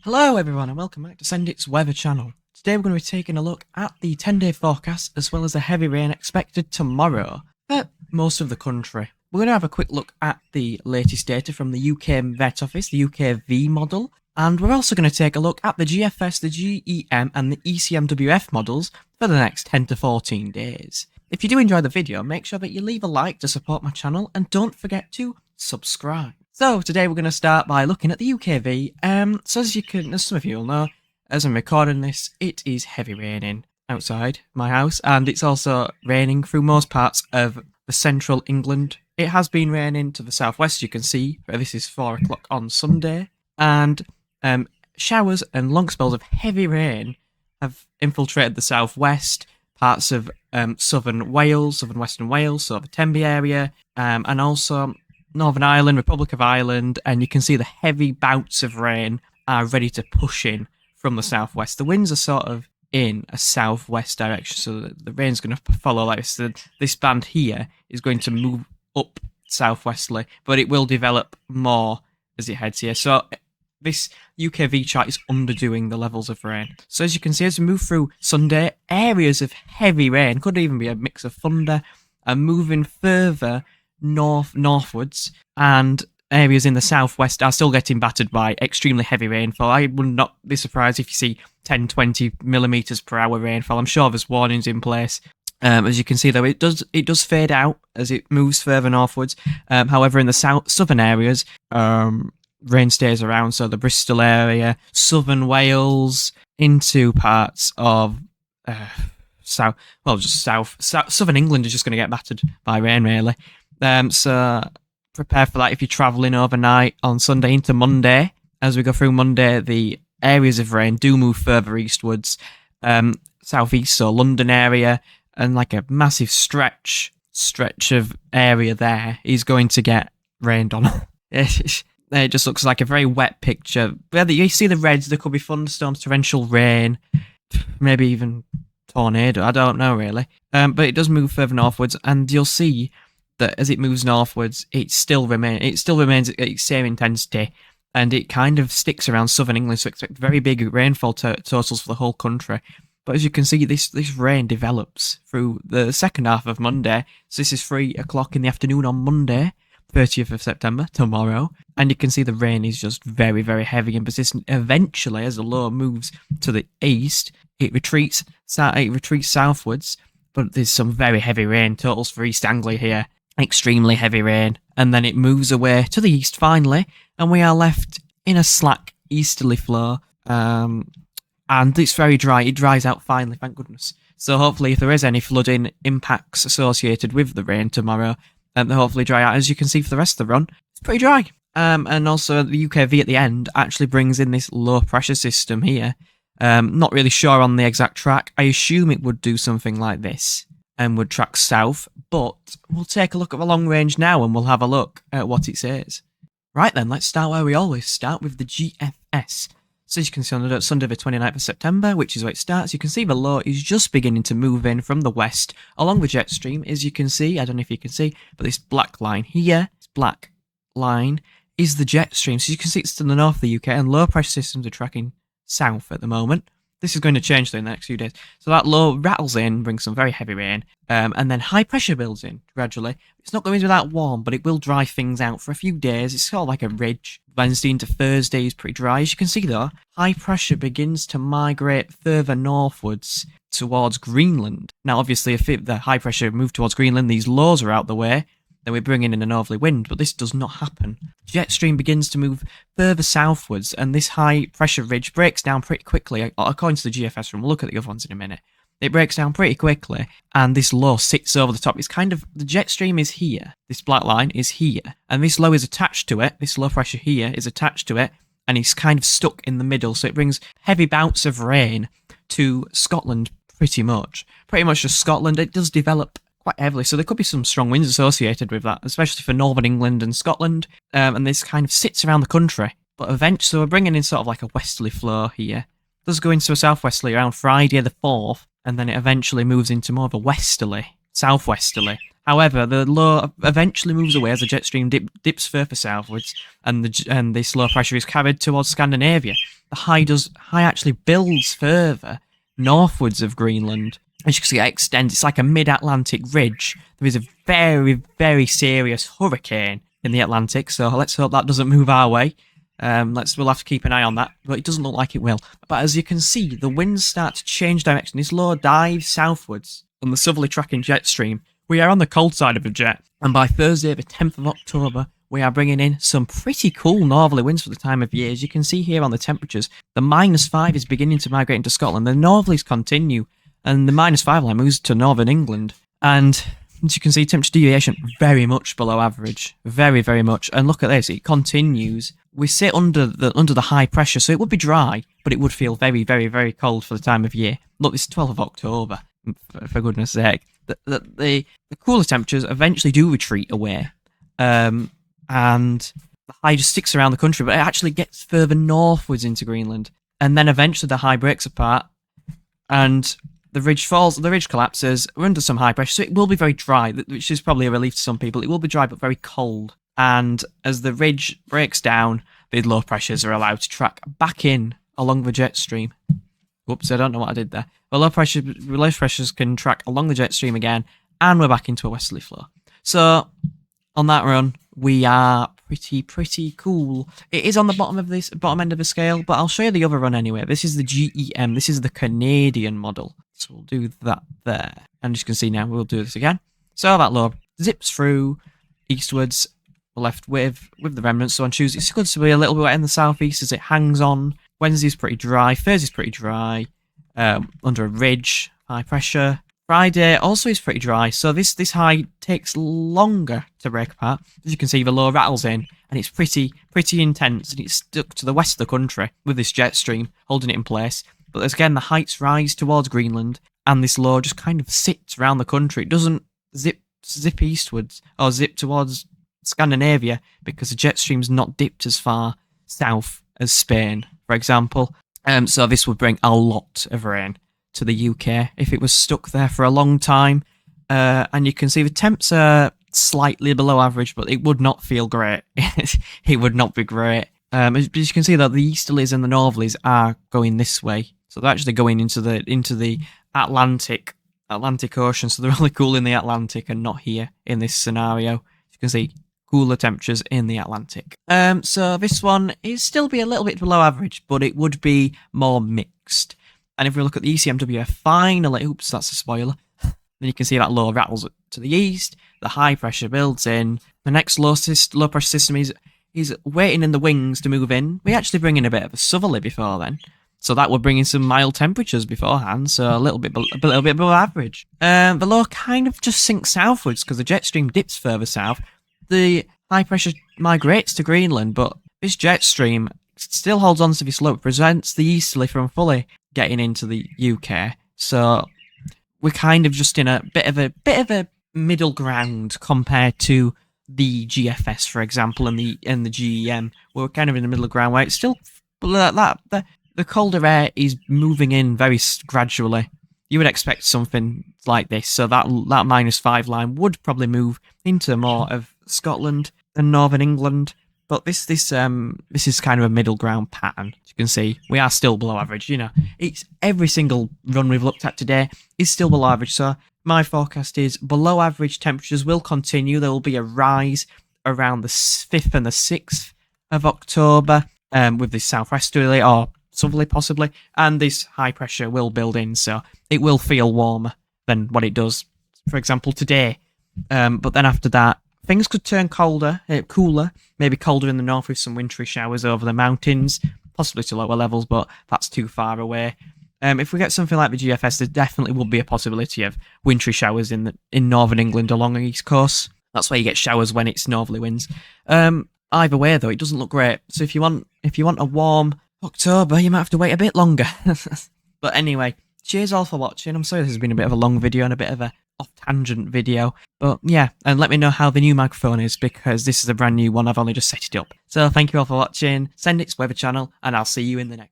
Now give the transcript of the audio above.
Hello everyone and welcome back to Sendit's Weather channel. Today we're going to be taking a look at the 10-day forecast as well as the heavy rain expected tomorrow for most of the country. We're going to have a quick look at the latest data from the UK Met Office, the UKV model, and we're also going to take a look at the GFS, the GEM and the ECMWF models for the next 10 to 14 days. If you do enjoy the video, make sure that you leave a like to support my channel and don't forget to subscribe. So today we're going to start by looking at the UKV. So as some of you will know, as I'm recording this, it is heavy raining outside my house, and it's also raining through most parts of the central England. It has been raining to the southwest, you can see, this is 4 o'clock on Sunday, and showers and long spells of heavy rain have infiltrated the southwest, parts of southern Wales, southern western Wales, so the Tenby area, and also Northern Ireland, Republic of Ireland, and you can see the heavy bouts of rain are ready to push in from the southwest. The winds are sort of in a southwest direction, so the rain's going to follow like this. This band here is going to move up southwesterly, but it will develop more as it heads here. So this UKV chart is underdoing the levels of rain. So as you can see, as we move through Sunday, areas of heavy rain, could even be a mix of thunder, are moving further northwards, and areas in the southwest are still getting battered by extremely heavy rainfall. I would not be surprised if you see 10-20 millimeters per hour rainfall. I'm sure there's warnings in place. As you can see, though, it does fade out as it moves further northwards. However, in the southern areas, rain stays around. So the Bristol area, southern Wales, into parts of southern England is just going to get battered by rain, really. So prepare for that if you're travelling overnight on Sunday into Monday. As we go through Monday, the areas of rain do move further eastwards, southeast, so London area, and like a massive stretch of area there is going to get rained on. It just looks like a very wet picture. Whether you see the reds, there could be thunderstorms, torrential rain, maybe even tornado. I don't know really, but it does move further northwards, and you'll see that as it moves northwards, it still remains at its same intensity, and it kind of sticks around southern England, so expect very big rainfall totals for the whole country. But as you can see, this rain develops through the second half of Monday. So this is 3 o'clock in the afternoon on Monday, 30th of September, tomorrow, and you can see the rain is just very, very heavy and persistent. Eventually, as the low moves to the east, it retreats southwards, but there's some very heavy rain totals for East Anglia here. Extremely heavy rain, and then it moves away to the east finally, and we are left in a slack easterly flow, and it's very dry. It dries out finally, thank goodness. So hopefully if there is any flooding impacts associated with the rain tomorrow, they hopefully dry out. As you can see for the rest of the run, it's pretty dry. And also the UKV at the end actually brings in this low pressure system here. Not really sure on the exact track. I assume it would do something like this and would track south, but we'll take a look at the long range now and we'll have a look at what it says. Right then, let's start where we always start, with the GFS. So as you can see on Sunday the 29th of September, which is where it starts, you can see the low is just beginning to move in from the west along the jet stream. As you can see, I don't know if you can see, but this black line here, this black line is the jet stream. So you can see it's to the north of the UK, and low pressure systems are tracking south at the moment. This is going to change though in the next few days. So that low rattles in, brings some very heavy rain, and then high pressure builds in gradually. It's not going to be that warm, but it will dry things out for a few days. It's sort of like a ridge. Wednesday into Thursday is pretty dry. As you can see though, high pressure begins to migrate further northwards towards Greenland. Now obviously if the high pressure moved towards Greenland, these lows are out the way, then we're bringing in a northerly wind, but this does not happen. Jet stream begins to move further southwards, and this high pressure ridge breaks down pretty quickly. According to the GFS room, we'll look at the other ones in a minute. It breaks down pretty quickly, and this low sits over the top. It's kind of, the jet stream is here, this black line is here, and this low is attached to it, this low pressure here is attached to it, and it's kind of stuck in the middle, so it brings heavy bouts of rain to Scotland pretty much. Pretty much just Scotland. It does develop quite heavily, so there could be some strong winds associated with that, especially for Northern England and Scotland, and this kind of sits around the country. But eventually, so we're bringing in sort of like a westerly flow here. It does go into a southwesterly around Friday the 4th, and then it eventually moves into more of a westerly southwesterly. However, the low eventually moves away as the jet stream dips further southwards, and this low pressure is carried towards Scandinavia. The high actually builds further northwards of Greenland. As you can see, it extends. It's like a mid-Atlantic ridge. There is a very, very serious hurricane in the Atlantic, so let's hope that doesn't move our way. We'll have to keep an eye on that, but it doesn't look like it will. But as you can see, the winds start to change direction. This low dives southwards on the southerly tracking jet stream. We are on the cold side of the jet, and by Thursday, the 10th of October, we are bringing in some pretty cool northerly winds for the time of year. As you can see here on the temperatures, the -5 is beginning to migrate into Scotland. The northerlies continue, and the -5 line moves to northern England. And as you can see, temperature deviation very much below average, very, very much. And look at this, it continues. We sit under the high pressure, so it would be dry, but it would feel very, very, very cold for the time of year. Look, this is 12th of October, for goodness sake. The cooler temperatures eventually do retreat away, and the high just sticks around the country, but it actually gets further northwards into Greenland, and then eventually the high breaks apart, and the ridge falls, the ridge collapses. We're under some high pressure, so it will be very dry, which is probably a relief to some people. It will be dry, but very cold. And as the ridge breaks down, the low pressures are allowed to track back in along the jet stream. Whoops, I don't know what I did there. The low pressures can track along the jet stream again, and we're back into a westerly flow. So, on that run, we are pretty cool. It is on the bottom end of the scale, but I'll show you the other run anyway. This is the GEM. This is the Canadian model. So we'll do that there. And as you can see now, we'll do this again. So that low zips through eastwards. We're left with the remnants. So on Tuesday, it's going to be a little bit wet in the southeast as it hangs on. Wednesday's pretty dry. Thursday's pretty dry. Under a ridge, high pressure. Friday also is pretty dry, so this high takes longer to break apart. As you can see, the low rattles in, and it's pretty intense, and it's stuck to the west of the country with this jet stream holding it in place. But as again, the heights rise towards Greenland, and this low just kind of sits around the country. It doesn't zip eastwards or zip towards Scandinavia because the jet stream's not dipped as far south as Spain, for example. So this would bring a lot of rain to the UK if it was stuck there for a long time. And you can see the temps are slightly below average, but it would not feel great. It would not be great. As you can see, though, the easterlies and the northerlies are going this way, so they're actually going into the Atlantic Ocean. So they're really cool in the Atlantic and not here in this scenario. You can see cooler temperatures in the Atlantic. So this one is still be a little bit below average, but it would be more mixed. And if we look at the ECMWF, finally, oops, that's a spoiler. Then you can see that low rattles to the east. The high pressure builds in. The next low pressure system is waiting in the wings to move in. We actually bring in a bit of a southerly before then, so that would bring in some mild temperatures beforehand. So a little bit above average. The low kind of just sinks southwards because the jet stream dips further south. The high pressure migrates to Greenland, but this jet stream still holds on to this low, prevents the easterly from fully getting into the UK. So we're kind of just in a bit of a middle ground compared to the GFS, for example, and the GEM. We're kind of in the middle ground where it's still the colder air is moving in very gradually. You would expect something like this, so that -5 line would probably move into more of Scotland and Northern England. But this is kind of a middle ground pattern. As you can see, we are still below average. You know, it's every single run we've looked at today is still below average. So my forecast is below average temperatures will continue. There will be a rise around the 5th and the 6th of October with this southwesterly or southerly possibly, and this high pressure will build in, so it will feel warmer than what it does, for example, today. But then after that, things could turn cooler, maybe colder in the north with some wintry showers over the mountains, possibly to lower levels, but that's too far away. If we get something like the GFS, there definitely would be a possibility of wintry showers in northern England along the east coast. That's where you get showers when it's northerly winds. Either way, though, it doesn't look great. So if you want a warm October, you might have to wait a bit longer. But anyway, cheers all for watching. I'm sorry this has been a bit of a long video and a bit of a off-tangent video. But yeah, and let me know how the new microphone is, because this is a brand new one. I've only just set it up. So thank you all for watching. Send it to Weather Channel, and I'll see you in the next one.